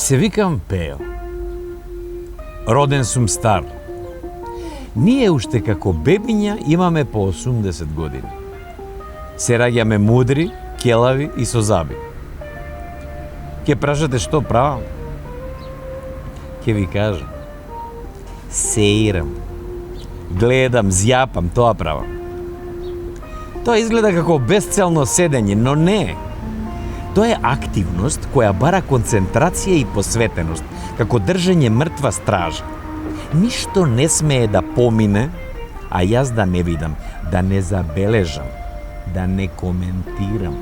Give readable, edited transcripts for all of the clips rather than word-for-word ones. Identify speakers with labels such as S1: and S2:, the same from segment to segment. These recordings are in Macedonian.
S1: Се викам Пео. Роден сум стар. Ние уште како бебиња имаме по 80 години. Се раѓаме мудри, келави и со заби. Ке прашате што правам? Ке ви кажам. Сеирам. Гледам, зјапам, тоа правам. Тоа изгледа како безцелно седење, но не. Тоа е активност која бара концентрација и посветеност, како држење мртва стража. Ништо не смее да помине, а јас да не видам, да не забележам, да не коментирам.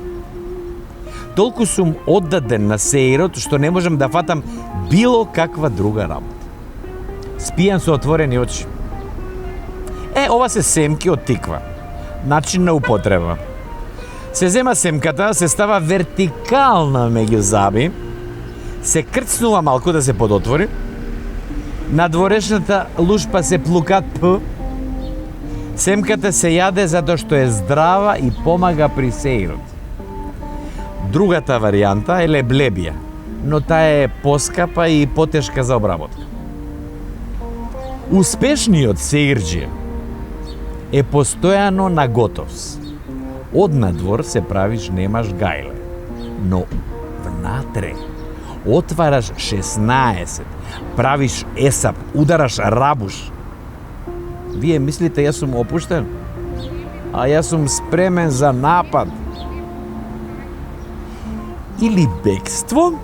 S1: Толку сум оддаден на сеирот што не можам да фатам било каква друга работа. Спијам со отворени очи. Ова се семки од тиква. Начин на употреба. Се зема семката, се става вертикална меѓу заби, се крцнува малку да се подотвори, на дворешната лушпа се плукат п, семката се јаде затоа што е здрава и помага при сеирот. Другата варијанта е леблебија, но таа е поскапа и потешка за обработка. Успешниот сеирџија е постојано на готовс. Од надвор се правиш немаш гајле, но внатре отвараш 16, правиш есап, удараш рабуш. Вие мислите јас сум опуштен? А јас сум спремен за напад. Или бегство,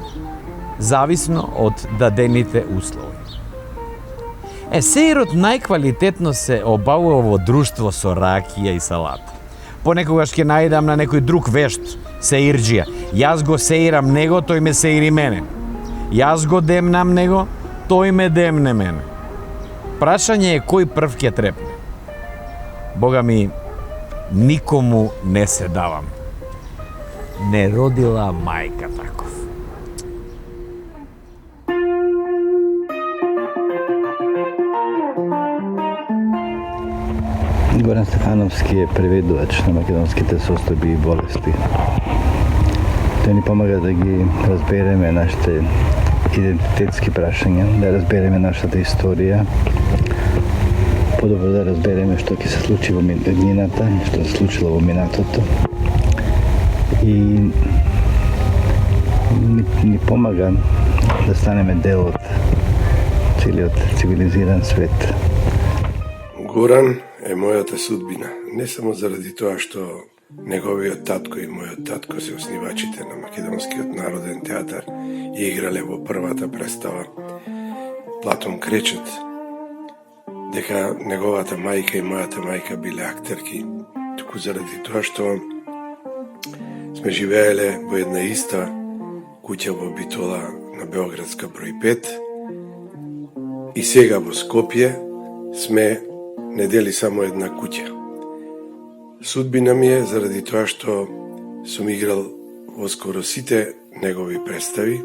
S1: зависно од дадените услови. Сеирот најквалитетно се обавува во друштво со ракија и салата. Понекогаш ќе најдам на некој друг вешт сеирџија. Јас го сеирам него, тој ме сеири мене. Јас го демнам него, тој ме демне мене. Прашање е кој прв ќе трепне. Бога ми, никому не се давам. Не родила мајка таков.
S2: Горан Стефановски е преведувач на македонските состојби и болести. Тој ни помага да ги разбереме нашите идентитетски прашања, да разбереме нашата историја, подобро да разбереме што ќе се случи во мината, што се случило во минатото. И ни помага да станеме дел од целиот цивилизиран свет.
S3: Горан е мојата судбина, не само заради тоа што неговиот татко и мојот татко се оснивачите на Македонскиот народен театар и играле во првата представа Платон Кречет, дека неговата мајка и мојата мајка биле актерки, туку заради тоа што сме живееле во една иста куќа во Битола на Београдска број 5 и сега во Скопје сме не дели само една куќа. Судбина ми е заради тоа што сум играл во скоро сите негови представи,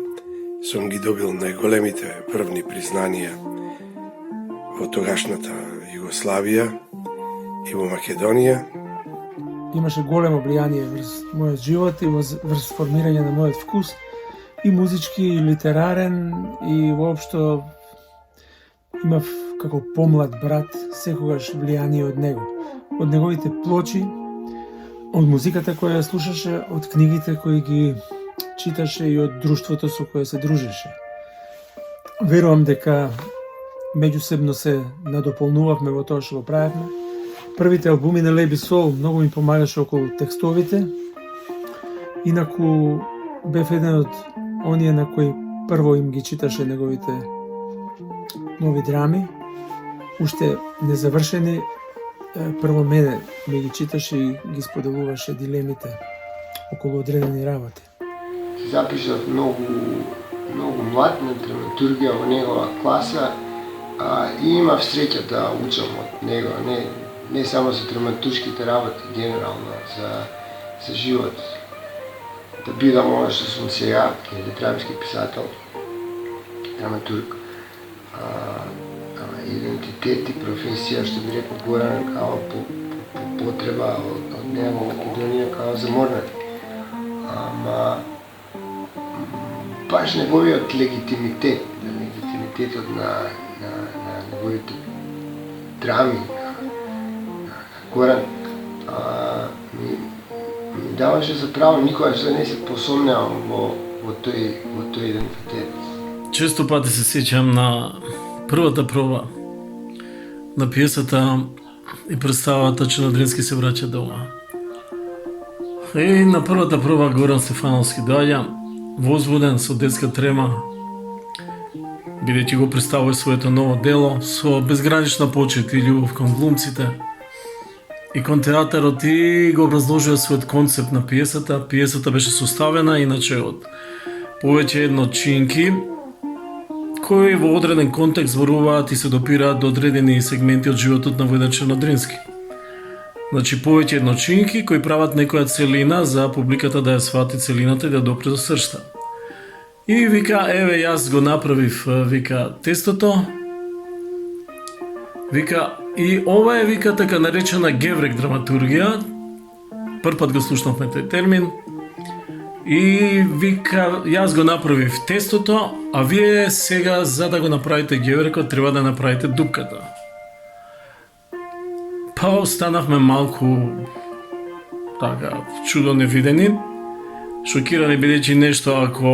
S3: сум ги добил најголемите првни признанија во тогашната Југославија и во Македонија.
S4: Имаше големо влијание врз мојот живот и врз формирање на мојот вкус, и музички, и литерарен, и воопшто имав како помлад брат секогаш влијание од него. Од неговите плочи, од музиката која ја слушаше, од книгите кои ги читаше и од друштвото со кое се дружеше. Верувам дека меѓусебно се надополнувавме во тоа што го правевме. Првите албуми на Леби Сол многу ми помагаше околу текстовите. Инаку бев еден од оние на кои прво им ги читаше неговите нови драми, уште незавршени. Прво мене ми ги читаше и ги споделуваше дилемите околу одредени работи.
S5: Запишав многу млад на драматургија во негова класа и имав среќа да учам од него, не само за драматуршките работи, генерално за живот. Да бидам ова што сум сега, драмски писател, драматург, идентитет и професија, што би рекол Горан, као потреба од него Македонија, као заморнати. Ама баш неговиот легитимитет легитимитетот на неговите драми на Горан ми даваше за право никогаш да не се посомнеам во тој идентитет.
S6: Често пати се сеќам на првата проба на пиесата и представата че Надрински се враќа дома. И на првата проба Горан Стефановски доаѓа, возбуден со детска трема, бидејќи го представува своето ново дело со безгранична почит и љубов кон глумците и кон театарот и го образложува својот концепт на пиесата. Пиесата беше составена иначе од повеќе едночинки кои во одреден контекст зборуваат и се допираат до одредени сегменти од животот на војдачот Надрински. Значи повеќе едночинки кои прават некоја целина за публиката да ја свати целината и да допре до сршта. И вика, еве јас го направив, вика, тестото. Вика, и ова е, вика, така наречена геврек драматургија. Првпат го слушнавме тој термин. И вика, јас го направив тестото, а вие сега за да го направите геврекот треба да направите дупката. Па останавме малку така чудо невидени, шокирани бидејќи нешто ако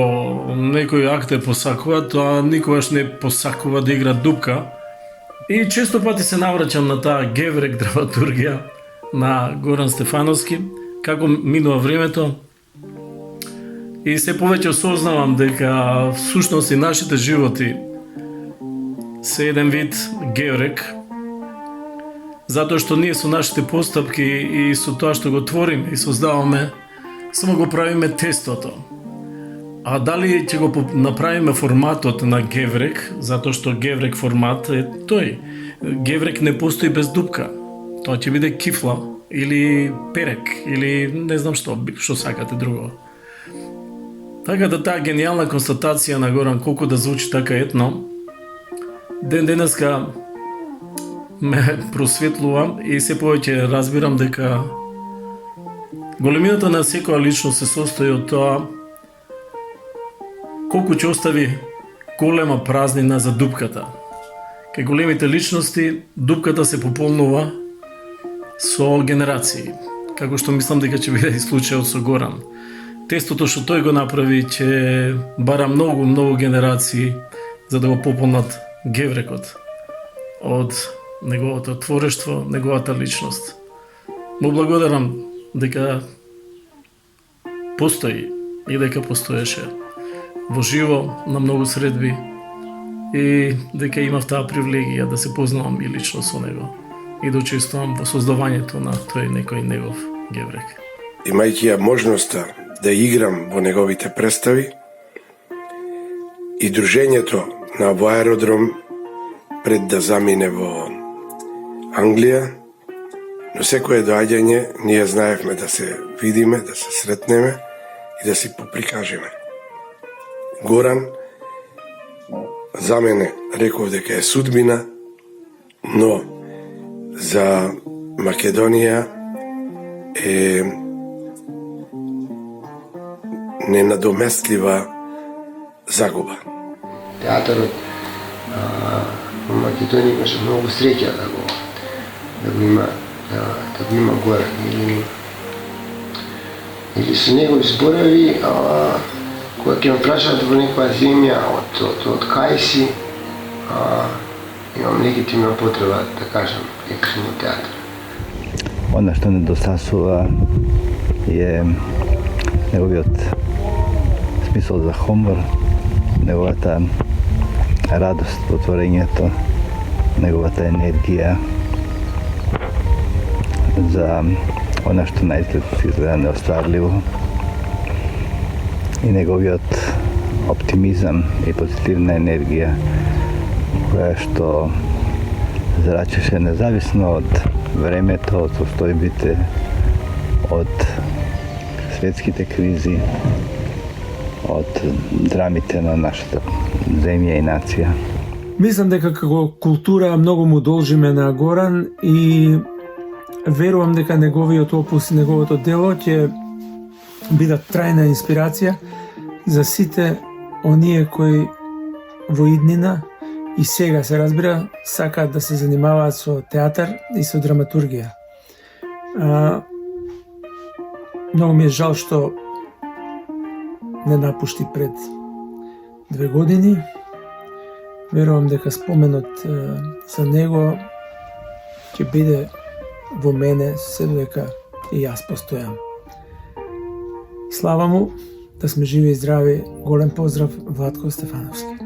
S6: некој актер посакува, тоа никогаш не посакува да игра дупка. И често пати се навраќам на таа геврек драматургија на Горан Стефановски, како минува времето. И се повеќе осознавам дека всушност и нашите животи се еден вид геврек, затоа што ние со нашите постапки и со тоа што го твориме и создаваме, само го правиме тестото. А дали ќе го направиме форматот на геврек, затоа што геврек формат е тој. Геврек не постои без дупка. Тоа ќе биде кифла или перек или не знам што сакате друго. Така да таа гениална констатација на Горан колку да звучи така етно, ден денеска ме просветлува и се повеќе разбирам дека големината на секоја личност се состои од тоа колку ќе остави голема празнина за дупката. Кај големите личности дупката се пополнува со генерации, како што мислам дека ќе биде и случајот со Горан. Тестото што тој го направи ќе бара многу генерации за да го пополнат геврекот од неговото творештво, неговата личност. Му благодарам дека постои и дека постоеше во живо на многу средби и дека имав таа привилегија да се познавам и лично со него и да учествувам во создавањето на тој некој негов геврек.
S3: Имајќи ја можноста да играм во неговите представи и дружењето на во аеродром пред да замине во Англија, но секое доаѓање ние знаевме да се видиме, да се сретнеме и да си поприкажеме. Горан за мене реков дека е судбина, но за Македонија е ненадоместлива загуба.
S5: Театарот во Македонија имаше многу среќа да го има Горан или со негови зборови кога ќе ме прашаат во некоја земја од кај си, имам легитимна потреба да кажам експресивно театар.
S2: Ono što nedostasува je неговиот смисол за хумор, неговата радост во творењето, неговата енергија за она што наизглед изгледа неостварливо и неговиот оптимизам и позитивна енергија која што зрачеше независно од времето, од состојбите, од светските кризи, од драмите на нашата земја и нација.
S4: Мислам дека како култура многу му должиме на Горан и верувам дека неговиот опус и неговото дело ќе бидат трајна инспирација за сите оние кои во иднина и сега се разбира сакаат да се занимаваат со театар и со драматургија. Многу ми е жал што не напушти пред 2 години. Верувам дека споменот за него ќе биде во мене се додека и јас постојам. Слава му, да сме живи и здрави. Голем поздрав, Владко Стефановски.